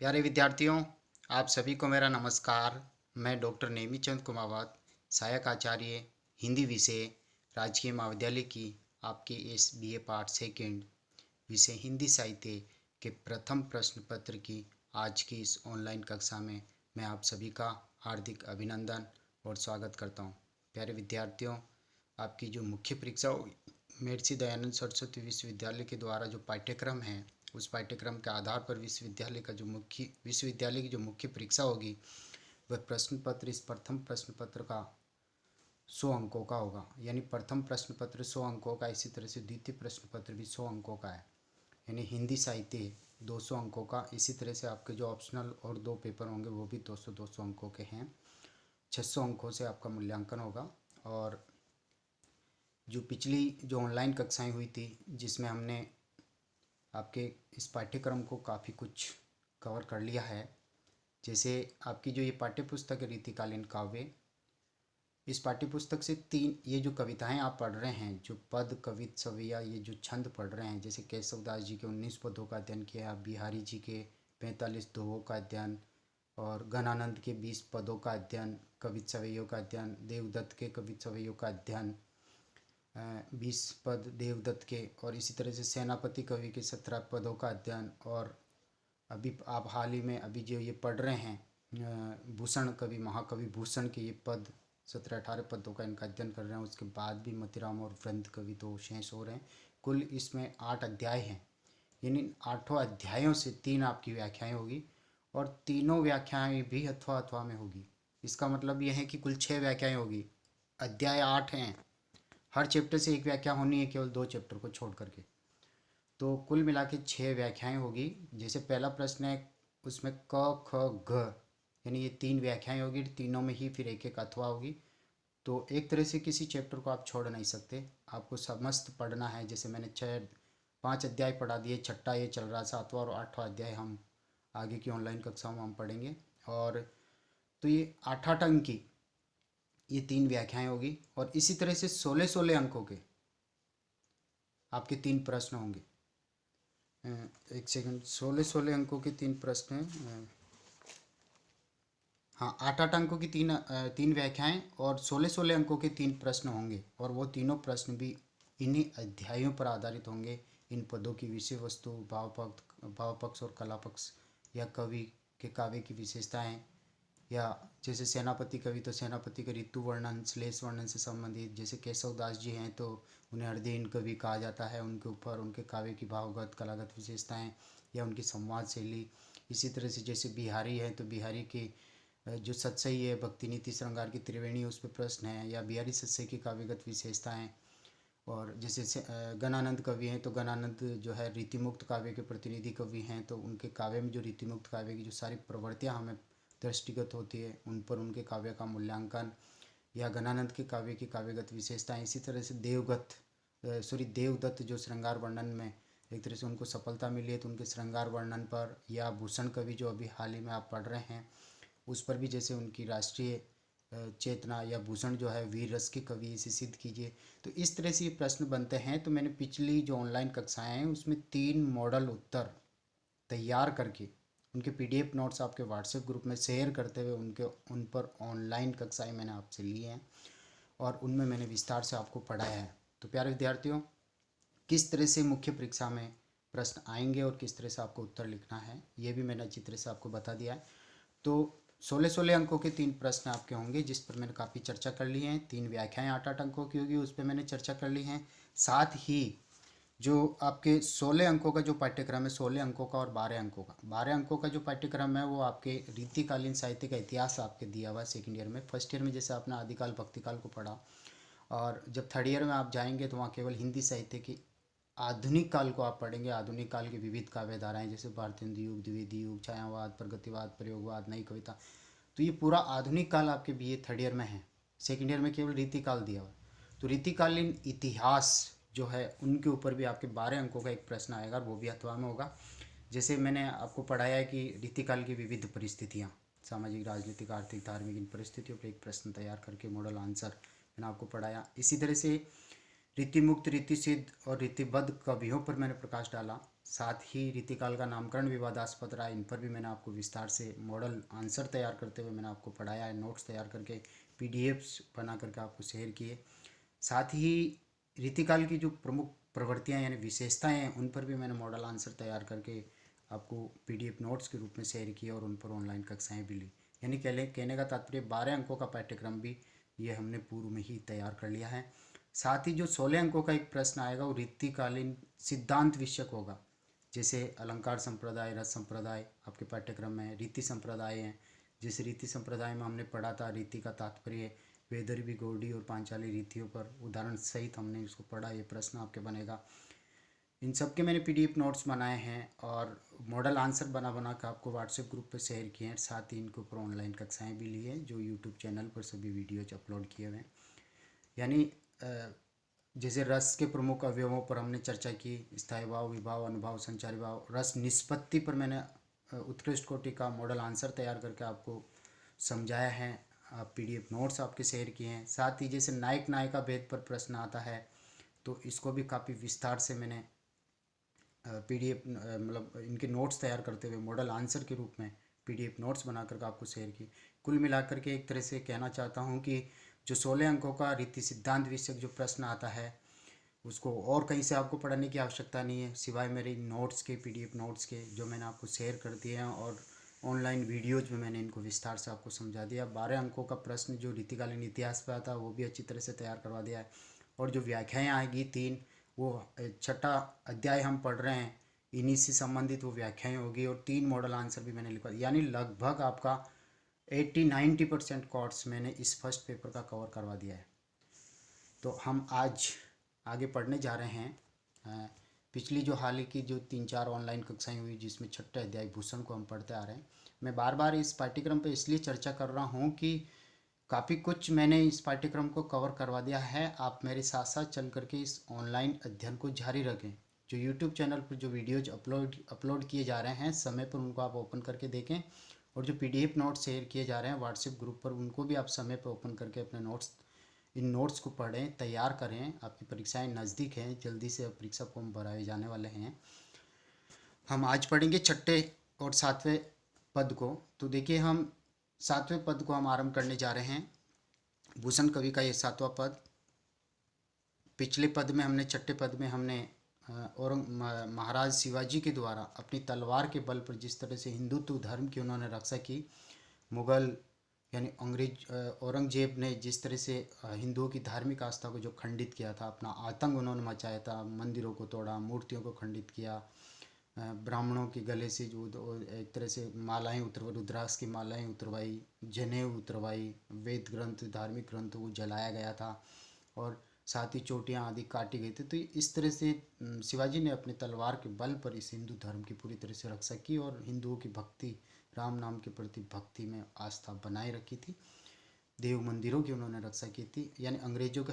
प्यारे विद्यार्थियों, आप सभी को मेरा नमस्कार। मैं डॉक्टर नेमीचंद कुमावत, सहायक आचार्य हिंदी विषय, राजकीय महाविद्यालय की आपके इस बीए पार्ट सेकेंड विषय हिंदी साहित्य के प्रथम प्रश्न पत्र की आज की इस ऑनलाइन कक्षा में मैं आप सभी का हार्दिक अभिनंदन और स्वागत करता हूं। प्यारे विद्यार्थियों, आपकी जो मुख्य परीक्षा होगी महर्षि दयानंद सरस्वती विश्वविद्यालय के द्वारा जो पाठ्यक्रम है, उस पाठ्यक्रम के आधार पर विश्वविद्यालय की जो मुख्य परीक्षा होगी वह प्रश्न पत्र इस प्रथम प्रश्न पत्र का 100 अंकों का होगा। यानी प्रथम प्रश्न पत्र 100 अंकों का, इसी तरह से द्वितीय प्रश्न पत्र भी 100 अंकों का है। यानी हिंदी साहित्य 200 अंकों का। इसी तरह से आपके जो ऑप्शनल और 2 पेपर होंगे वो भी 200-200 अंकों के हैं। 600 अंकों से आपका मूल्यांकन होगा। और जो पिछली जो ऑनलाइन कक्षाएं हुई थी जिसमें हमने आपके इस पाठ्यक्रम को काफ़ी कुछ कवर कर लिया है, जैसे आपकी जो ये पाठ्यपुस्तक है रीतिकालीन काव्य, इस पाठ्यपुस्तक से 3 ये जो कविताएं आप पढ़ रहे हैं, जो पद कवित सवैया, ये जो छंद पढ़ रहे हैं, जैसे केशवदास जी के 19 पदों का अध्ययन किया, बिहारी जी के 45 दोहों का अध्ययन, और गणानंद के 20 पदों का अध्ययन, कवित सवैयों का अध्ययन, देवदत्त के कवित सवैयों का अध्ययन 20 पद देवदत्त के, और इसी तरह से सेनापति कवि के 17 पदों का अध्ययन, और अभी आप हाल ही में अभी जो ये पढ़ रहे हैं भूषण कवि, महाकवि भूषण के ये पद 17-18 पदों का इनका अध्ययन कर रहे हैं। उसके बाद भी मतीराम और वृंद कवि तो शेष हो रहे हैं। कुल इसमें 8 अध्याय हैं। यानी 8 अध्यायों से 3 आपकी व्याख्याएं होगी, और तीनों व्याख्याएं भी अथवा में होगी। इसका मतलब यह है कि कुल 6 व्याख्याएं होगी। अध्याय 8 हैं, हर चैप्टर से एक व्याख्या होनी है, केवल 2 चैप्टर को छोड़ करके। तो कुल मिला के 6 व्याख्याएं होगी। जैसे पहला प्रश्न है उसमें क ख घ, यानी ये 3 व्याख्याएं होगी, तीनों में ही फिर एक एक अथवा होगी। तो एक तरह से किसी चैप्टर को आप छोड़ नहीं सकते, आपको समस्त पढ़ना है। जैसे मैंने 5 अध्याय पढ़ा दिए, छठा ये चल रहा, 7वां और 8वां अध्याय हम आगे की ऑनलाइन कक्षाओं में हम पढ़ेंगे। और तो ये 8-8 अंक की ये 3 व्याख्याएं होगी, और इसी तरह से 16-16 अंकों के आपके 3 प्रश्न होंगे। एक सेकंड, 16-16 अंकों के 3 प्रश्न हैं। हाँ, 8-8 अंकों की 3 व्याख्याएं और 16-16 अंकों के 3 प्रश्न होंगे, और वो तीनों प्रश्न भी इन्हीं अध्यायों पर आधारित होंगे। इन पदों की विषय वस्तु, भाव पक्ष और कला पक्ष, या कवि के काव्य की विशेषताएं, या जैसे सेनापति कवि तो सेनापति के ऋतु वर्णन, श्लेष वर्णन से संबंधित। जैसे केशवदास जी हैं तो उन्हें हृदयहीन कवि कहा जाता है, उनके ऊपर उनके काव्य की भावगत कलागत विशेषताएं या उनकी संवाद शैली। इसी तरह से जैसे बिहारी है तो बिहारी की जो सत्सई है, भक्ति नीति श्रृंगार की त्रिवेणी, उस पर प्रश्न है, या बिहारी सत्सई की काव्यगत विशेषताएं। और जैसे गणानंद कवि हैं तो गणानंद जो है रीतिमुक्त काव्य के प्रतिनिधि कवि हैं, तो उनके काव्य में जो रीतिमुक्त काव्य की जो सारी प्रवृत्तियाँ हमें दृष्टिगत होती है, उन पर उनके काव्य का मूल्यांकन, या गणानंद के काव्य की काव्यगत विशेषताएं। इसी तरह से देवदत्त जो श्रृंगार वर्णन में एक तरह से उनको सफलता मिली है, तो उनके श्रृंगार वर्णन पर, या भूषण कवि जो अभी हाल ही में आप पढ़ रहे हैं उस पर भी, जैसे उनकी राष्ट्रीय चेतना, या भूषण जो है वीर रस के कवि, इसे सिद्ध कीजिए। तो इस तरह से ये प्रश्न बनते हैं। तो मैंने पिछली जो ऑनलाइन कक्षाएं हैं उसमें 3 मॉडल उत्तर तैयार करके उनके पीडीएफ नोट्स आपके व्हाट्सएप ग्रुप में शेयर करते हुए उन पर ऑनलाइन कक्षाएं मैंने आपसे ली हैं, और उनमें मैंने विस्तार से आपको पढ़ाया है। तो प्यारे विद्यार्थियों, किस तरह से मुख्य परीक्षा में प्रश्न आएंगे और किस तरह से आपको उत्तर लिखना है, ये भी मैंने अच्छी तरह से आपको बता दिया है। तो 16-16 अंकों के 3 प्रश्न आपके होंगे, जिस पर मैंने काफ़ी चर्चा कर ली है। 3 व्याख्याएं 8-8 अंकों की होगी, उस पर मैंने चर्चा कर ली हैं। साथ ही जो आपके 16 अंकों का जो पाठ्यक्रम है, 16 अंकों का और 12 अंकों का, 12 अंकों का जो पाठ्यक्रम है वो आपके रीतिकालीन साहित्य का इतिहास आपके दिया हुआ है सेकेंड ईयर में। फर्स्ट ईयर में जैसे आपने आदिकाल भक्तिकाल को पढ़ा, और जब थर्ड ईयर में आप जाएंगे तो वहाँ केवल हिंदी साहित्य की आधुनिक काल को आप पढ़ेंगे। आधुनिक काल की विविध काव्य धाराएं, जैसे भारतेंदु युग, द्विवेदी युग, छायावाद, प्रगतिवाद, प्रयोगवाद, नई कविता, तो ये पूरा आधुनिक काल आपके बीए थर्ड ईयर में है। सेकेंड ईयर में केवल रीतिकाल दिया हुआ है। तो रीतिकालीन इतिहास जो है उनके ऊपर भी आपके 12 अंकों का एक प्रश्न आएगा, वो भी अथवा में होगा। जैसे मैंने आपको पढ़ाया है कि रीतिकाल की विविध परिस्थितियाँ, सामाजिक, राजनीतिक, आर्थिक, धार्मिक, इन परिस्थितियों पर एक प्रश्न तैयार करके मॉडल आंसर मैंने आपको पढ़ाया। इसी तरह से रीतिमुक्त, रीतिसिद्ध और रीतिबद्ध कवियों पर मैंने प्रकाश डाला। साथ ही रीतिकाल का नामकरण विवादास्पद रहा, इन पर भी मैंने आपको विस्तार से मॉडल आंसर तैयार करते हुए मैंने आपको पढ़ाया है, नोट्स तैयार करके पीडीएफ्स बना करके आपको शेयर किए। साथ ही रीतिकाल की जो प्रमुख प्रवृत्तियाँ यानी विशेषताएं हैं उन पर भी मैंने मॉडल आंसर तैयार करके आपको पीडीएफ नोट्स के रूप में शेयर किए और उन पर ऑनलाइन कक्षाएं भी ली। यानी कहने का तात्पर्य 12 अंकों का पाठ्यक्रम भी ये हमने पूर्व में ही तैयार कर लिया है। साथ ही जो 16 अंकों का एक प्रश्न आएगा वो रीतिकालीन सिद्धांत विषयक होगा, जैसे अलंकार संप्रदाय, रस संप्रदाय आपके पाठ्यक्रम में रीति संप्रदाय हैं। जिस रीति संप्रदाय में हमने पढ़ा था रीति का तात्पर्य वैदर्भी, गौड़ी और पांचाली रीतियों पर उदाहरण सहित हमने इसको पढ़ा, ये प्रश्न आपके बनेगा। इन सब के मैंने पीडीएफ नोट्स बनाए हैं और मॉडल आंसर बना के आपको व्हाट्सएप ग्रुप पर शेयर किए हैं। साथ ही इनके ऊपर ऑनलाइन कक्षाएं भी ली हैं जो यूट्यूब चैनल पर सभी वीडियोज अपलोड किए हुए हैं। यानी जैसे रस के प्रमुख अवयवों पर हमने चर्चा की, स्थायी भाव, विभाव, अनुभाव, संचारी भाव। रस निष्पत्ति पर मैंने उत्कृष्ट कोटि का मॉडल आंसर तैयार करके आपको समझाया है, पीडीएफ नोट्स आपके शेयर किए हैं। साथ ही जैसे नायक नायिका भेद पर प्रश्न आता है तो इसको भी काफ़ी विस्तार से मैंने पीडीएफ मतलब इनके नोट्स तैयार करते हुए मॉडल आंसर के रूप में पीडीएफ नोट्स बना करके आपको शेयर की। कुल मिलाकर के एक तरह से कहना चाहता हूँ कि जो 16 अंकों का रीति सिद्धांत विषयक जो प्रश्न आता है उसको और कहीं से आपको पढ़ने की आवश्यकता नहीं है सिवाय मेरे नोट्स के, पीडीएफ नोट्स के, जो मैंने आपको शेयर कर दिए हैं और ऑनलाइन वीडियोज में मैंने इनको विस्तार से आपको समझा दिया। 12 अंकों का प्रश्न जो रीतिकालीन इतिहास पर आता है वो भी अच्छी तरह से तैयार करवा दिया है। और जो व्याख्याएँ आएगी 3, वो छठा अध्याय हम पढ़ रहे हैं, इन्हीं से संबंधित वो व्याख्याएँ होगी और 3 मॉडल आंसर भी मैंने लिखवा दिया। यानी लगभग आपका 80-90% कोर्स मैंने इस फर्स्ट पेपर का कवर करवा दिया है। तो हम आज आगे पढ़ने जा रहे हैं पिछली जो हाल ही की जो 3-4 ऑनलाइन कक्षाएं हुई जिसमें छठे अध्याय भूषण को हम पढ़ते आ रहे हैं। मैं बार बार इस पाठ्यक्रम पे इसलिए चर्चा कर रहा हूँ कि काफ़ी कुछ मैंने इस पाठ्यक्रम को कवर करवा दिया है। आप मेरे साथ साथ चल करके इस ऑनलाइन अध्ययन को जारी रखें। जो यूट्यूब चैनल पर जो वीडियोज अपलोड किए जा रहे हैं समय पर उनको आप ओपन करके देखें और जो पीडीएफ नोट्स शेयर किए जा रहे हैं व्हाट्सएप ग्रुप पर उनको भी आप समय पर ओपन करके अपने इन नोट्स को पढ़ें, तैयार करें। आपकी परीक्षाएं नज़दीक हैं, जल्दी से परीक्षा फॉर्म भराए जाने वाले हैं। हम आज पढ़ेंगे छठे और 7वें पद को। तो देखिए हम 7वें पद को हम आरंभ करने जा रहे हैं। भूषण कवि का ये 7वां पद। पिछले पद में हमने छठे पद में हमने महाराज शिवाजी के द्वारा अपनी तलवार के बल पर जिस तरह से हिंदुत्व धर्म की उन्होंने रक्षा की, मुग़ल यानी अंग्रेज औरंगजेब ने जिस तरह से हिंदुओं की धार्मिक आस्था को जो खंडित किया था, अपना आतंक उन्होंने मचाया था, मंदिरों को तोड़ा, मूर्तियों को खंडित किया, ब्राह्मणों के गले से जो एक तरह से मालाएं उतरवाई, रुद्राक्ष की मालाएं उतरवाई, जनेऊ उतरवाई, वेद ग्रंथ, धार्मिक ग्रंथ को जलाया गया था और साथ ही चोटियाँ आदि काटी गई थी। तो इस तरह से शिवाजी ने अपने तलवार के बल पर इस हिंदू धर्म की पूरी तरह से रक्षा की और हिंदुओं की भक्ति, राम नाम के प्रति भक्ति में आस्था बनाए रखी थी। देव मंदिरों की उन्होंने रक्षा की थी। यानी अंग्रेजों के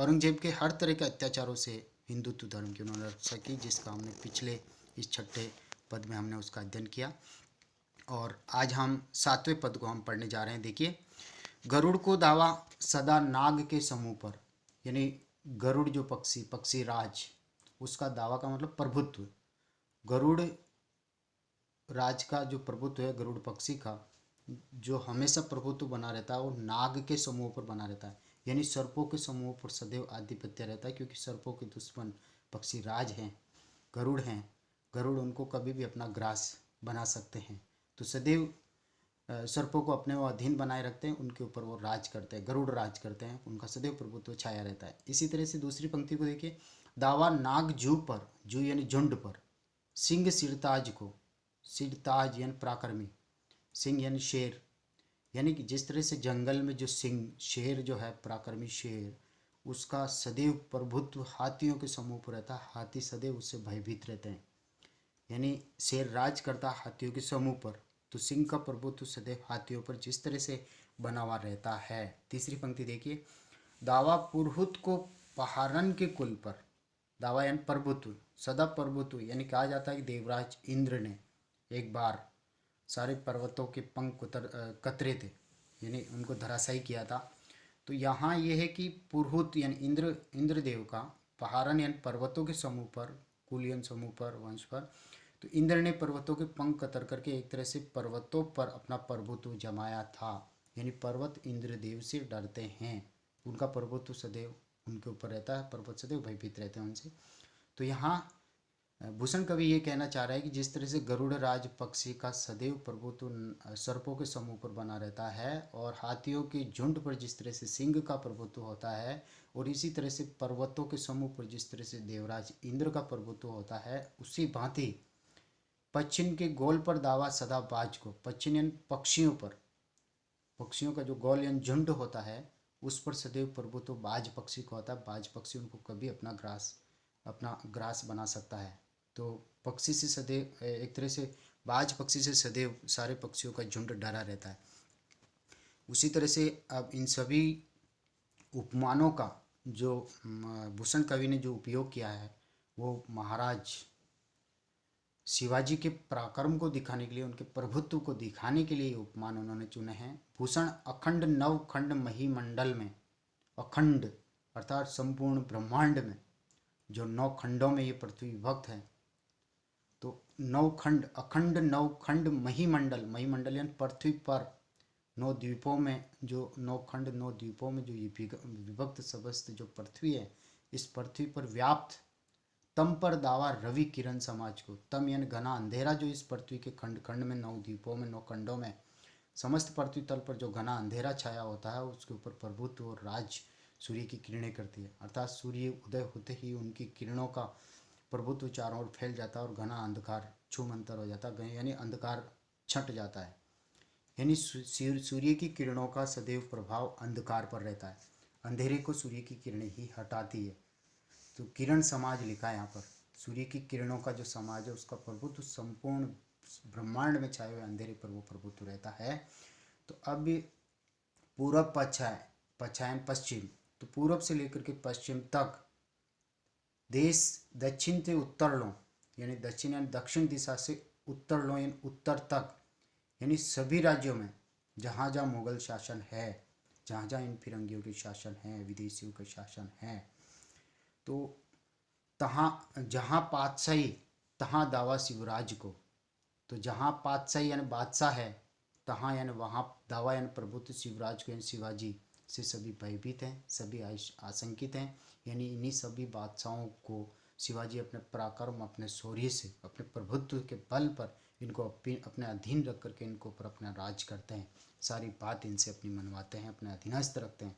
औरंगजेब के हर तरह के अत्याचारों से हिंदुत्व धर्म की उन्होंने रक्षा की, जिसका हमने पिछले इस छठे पद में हमने उसका अध्ययन किया। और आज हम 7वें पद को हम पढ़ने जा रहे हैं। देखिए, गरुड़ को दावा सदा नाग के समूह पर, यानी गरुड़ जो पक्षी राज, उसका दावा का मतलब प्रभुत्व। गरुड़ राज का जो प्रभुत्व है, गरुड़ पक्षी का जो हमेशा प्रभुत्व बना रहता है वो नाग के समूह पर बना रहता है, यानी सर्पों के समूह पर सदैव आधिपत्य रहता है, क्योंकि सर्पों के दुश्मन पक्षी राज हैं, गरुड़ हैं। गरुड़ उनको कभी भी अपना ग्रास बना सकते हैं, तो सदैव सर्पों को अपने वो अधीन बनाए रखते हैं, उनके ऊपर वो राज करते हैं, गरुड़ राज करते हैं, उनका सदैव प्रभुत्व छाया रहता है। इसी तरह से दूसरी पंक्ति को देखिए, दावा नाग जू पर, जू यानी झुंड पर, सिंह सिरताज को, सिरताज यानी पराक्रमी, सिंह यानी शेर, यानी कि जिस तरह से जंगल में जो सिंह शेर जो है पराक्रमी शेर, उसका सदैव प्रभुत्व हाथियों के समूह पर रहता है, हाथी सदैव उससे भयभीत रहते हैं। यानी शेर राज करता हाथियों के समूह पर, तो सिंह का प्रभुत्व सदैव हाथियों पर जिस तरह से बना हुआ रहता है। तीसरी पंक्ति देखिए, दावा पुरहुत को पहारन के कुल पर, दावा यानी प्रभुत्व, सदा प्रभुत्व, यानी कहा जाता है कि देवराज इंद्र ने एक बार सारे पर्वतों के पंख कतरे थे, यानी उनको धराशायी किया था। तो यहाँ ये है कि पुरहुत यानी इंद्रदेव का, पहारन यानी पर्वतों के समूह पर कुलियन समूह पर, वंश पर। तो इंद्र ने पर्वतों के पंख कतर करके एक तरह से पर्वतों पर अपना प्रभुत्व जमाया था। यानी पर्वत इंद्रदेव से डरते हैं, उनका प्रभुत्व सदैव उनके ऊपर रहता है, पर्वत सदैव भयभीत रहते हैं उनसे। तो यहाँ भूषण कवि ये कहना चाह रहा है कि जिस तरह से गरुड़ राज पक्षी का सदैव प्रभुत्व सर्पों के समूह पर बना रहता है, और हाथियों के झुंड पर जिस तरह से सिंह का प्रभुत्व होता है, और इसी तरह से पर्वतों के समूह पर जिस तरह से देवराज इंद्र का प्रभुत्व होता है, उसी भांति पश्चिम के गोल पर दावा सदा बाज को, पश्चिम यानी पक्षियों पर, पक्षियों का जो गोल यानी झुंड होता है उस पर सदैव प्रभुत्व बाज पक्षी को होता है। बाज पक्षी उनको कभी अपना ग्रास बना सकता है। तो पक्षी से सदैव एक तरह से बाज पक्षी से सदैव सारे पक्षियों का झुंड डरा रहता है। उसी तरह से अब इन सभी उपमानों का जो भूषण कवि ने जो उपयोग किया है, वो महाराज शिवाजी के पराक्रम को दिखाने के लिए, उनके प्रभुत्व को दिखाने के लिए उपमान उन्होंने चुने हैं। भूषण अखंड नवखंड महीमंडल में, अखंड अर्थात संपूर्ण ब्रह्मांड में जो 9 खंडों में ये पृथ्वी विभक्त है, तो 9 खंड, अखंड 9 खंड महीमंडल, महीमंडल यानी पृथ्वी पर 9 द्वीपों में, जो 9 खंड 9 द्वीपों में जो ये विभक्त समस्त जो पृथ्वी है, इस पृथ्वी पर व्याप्त तम पर दावा रवि किरण समाज को, तम यानी घना अंधेरा जो इस पृथ्वी के खंड खंड में 9 द्वीपों में 9 खंडों में समस्त पृथ्वी तल पर जो घना अंधेरा छाया होता है, उसके ऊपर प्रभुत्व और राज सूर्य की किरणें करती है। अर्थात सूर्य उदय होते ही उनकी किरणों का प्रभुत्व चारों ओर फैल जाता है और घना अंधकार छूमंतर हो जाता है, यानी अंधकार छंट जाता है। यानी सूर्य की किरणों का सदैव प्रभाव अंधकार पर रहता है, अंधेरे को सूर्य की किरणें ही हटाती है। तो किरण समाज लिखा है यहाँ पर, सूर्य की किरणों का जो समाज है उसका प्रभुत्व संपूर्ण ब्रह्मांड में छाए हुए अंधेरे पर वो प्रभुत्व रहता है। तो अब पूर्व पश्चायन पश्चिम, तो पूर्व से लेकर के पश्चिम तक देश, दक्षिण से उत्तर लो यानी दक्षिण यानी दक्षिण दिशा से उत्तर लो यानी उत्तर तक, यानी सभी राज्यों में जहाँ जहाँ मुगल शासन है, जहाँ जहाँ इन फिरंगियों के शासन है, विदेशियों के शासन है, तो तहाँ जहाँ पातशाही तहाँ दावा शिवराज को। तो जहाँ पातशाही यानी बादशाह है, तहाँ यानी वहाँ दावा यानी प्रभुत्व शिवराज को यानी शिवाजी से सभी भयभीत हैं, सभी आशंकित हैं। यानी इन्हीं सभी बादशाहों को शिवाजी अपने पराक्रम, अपने शौर्य से, अपने प्रभुत्व के बल पर इनको अपने अधीन रख करके इनको पर अपना राज करते हैं, सारी बात इनसे अपनी मनवाते हैं, अपने अधीनस्थ रखते हैं।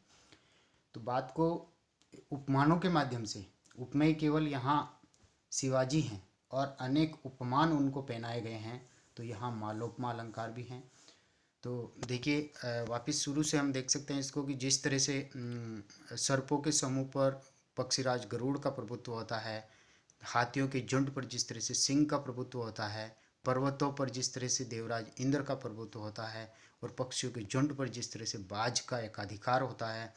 तो बात को उपमानों के माध्यम से, उपमेय केवल यहाँ शिवाजी हैं और अनेक उपमान उनको पहनाए गए हैं, तो यहाँ मालोपमा अलंकार भी हैं। तो देखिए वापस शुरू से हम देख सकते हैं इसको कि जिस तरह से सर्पों के समूह पर पक्षीराज गरुड़ का प्रभुत्व होता है, हाथियों के झुंड पर जिस तरह से सिंह का प्रभुत्व होता है, पर्वतों पर जिस तरह से देवराज इंद्र का प्रभुत्व होता है, और पक्षियों के झुंड पर जिस तरह से बाज का एकाधिकार होता है,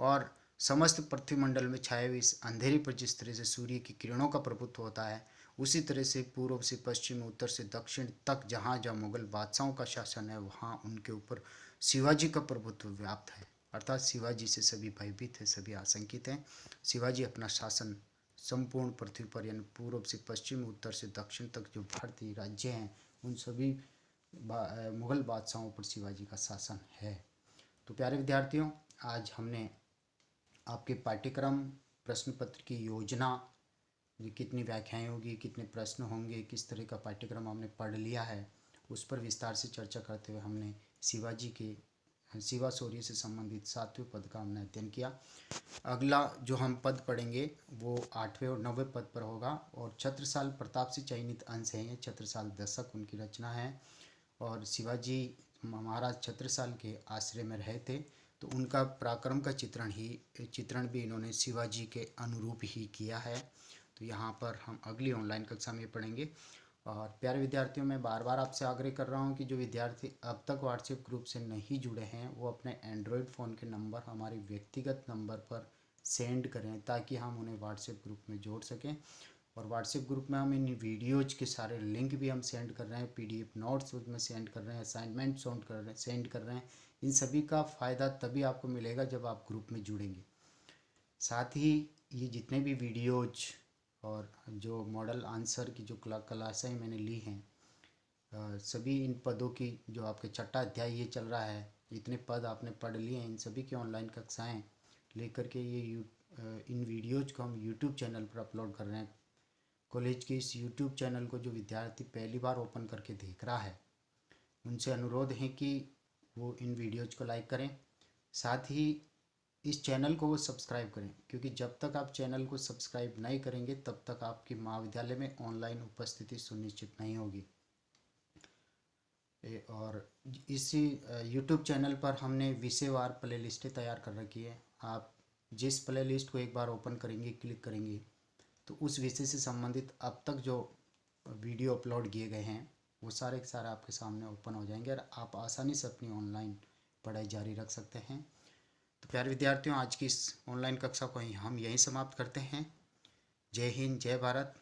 और समस्त पृथ्वी मंडल में छाए हुए इस अंधेरे पर जिस तरह से सूर्य की किरणों का प्रभुत्व होता है, उसी तरह से पूर्व से पश्चिम, उत्तर से दक्षिण तक जहाँ जहाँ मुगल बादशाहों का शासन है, वहाँ उनके ऊपर शिवाजी का प्रभुत्व व्याप्त है। अर्थात शिवाजी से सभी भयभीत है, सभी आशंकित हैं। शिवाजी अपना शासन संपूर्ण पृथ्वी पर यानी पूर्व से पश्चिम, उत्तर से दक्षिण तक जो भारतीय राज्य हैं, उन सभी मुगल बादशाहों पर शिवाजी का शासन है। तो प्यारे विद्यार्थियों, आज हमने आपके पाठ्यक्रम, प्रश्न पत्र की योजना, कितनी व्याख्याएं होगी, कितने प्रश्न होंगे, किस तरह का पाठ्यक्रम हमने पढ़ लिया है, उस पर विस्तार से चर्चा करते हुए हमने शिवाजी के शिवा शौर्य से संबंधित 7वें पद का हमने अध्ययन किया। अगला जो हम पद पढ़ेंगे वो 8वें और 9वें पद पर होगा, और छत्रसाल प्रताप से चयनित अंश हैं। ये छत्रसाल दशक उनकी रचना है, और शिवाजी महाराज छत्रसाल के आश्रय में रहे थे, तो उनका पराक्रम का चित्रण भी इन्होंने शिवाजी के अनुरूप ही किया है। तो यहाँ पर हम अगली ऑनलाइन कक्षा में पढ़ेंगे। और प्यारे विद्यार्थियों, मैं बार बार आपसे आग्रह कर रहा हूँ कि जो विद्यार्थी अब तक व्हाट्सएप ग्रुप से नहीं जुड़े हैं, वो अपने एंड्रॉयड फ़ोन के नंबर हमारे व्यक्तिगत नंबर पर सेंड करें, ताकि हम उन्हें व्हाट्सएप ग्रुप में जोड़ सकें। और व्हाट्सएप ग्रुप में हम इन वीडियोज के सारे लिंक भी हम सेंड कर रहे हैं, PDF नोट्स उसमें सेंड कर रहे हैं, असाइनमेंट सेंड कर रहे हैं। इन सभी का फ़ायदा तभी आपको मिलेगा जब आप ग्रुप में जुड़ेंगे। साथ ही ये जितने भी वीडियोज और जो मॉडल आंसर की जो क्लासें मैंने ली हैं, सभी इन पदों की जो आपके छठा अध्याय ये चल रहा है, इतने पद आपने पढ़ लिए हैं, इन सभी की ऑनलाइन कक्षाएं लेकर के इन वीडियोज को हम यूट्यूब चैनल पर अपलोड कर रहे हैं। कॉलेज के इस यूट्यूब चैनल को जो विद्यार्थी पहली बार ओपन करके देख रहा है, उनसे अनुरोध है कि वो इन वीडियोज को लाइक करें, साथ ही इस चैनल को वो सब्सक्राइब करें, क्योंकि जब तक आप चैनल को सब्सक्राइब नहीं करेंगे तब तक आपकी महाविद्यालय में ऑनलाइन उपस्थिति सुनिश्चित नहीं होगी। और इसी यूट्यूब चैनल पर हमने विषयवार प्ले लिस्टें तैयार कर रखी है। आप जिस प्ले लिस्ट को एक बार ओपन करेंगे, क्लिक करेंगे, तो उस विषय से संबंधित अब तक जो वीडियो अपलोड किए गए हैं वो सारे के सारे आपके सामने ओपन हो जाएंगे और आप आसानी से अपनी ऑनलाइन पढ़ाई जारी रख सकते हैं। तो प्यारे विद्यार्थियों, आज की इस ऑनलाइन कक्षा को हम यहीं समाप्त करते हैं। जय हिंद, जय भारत।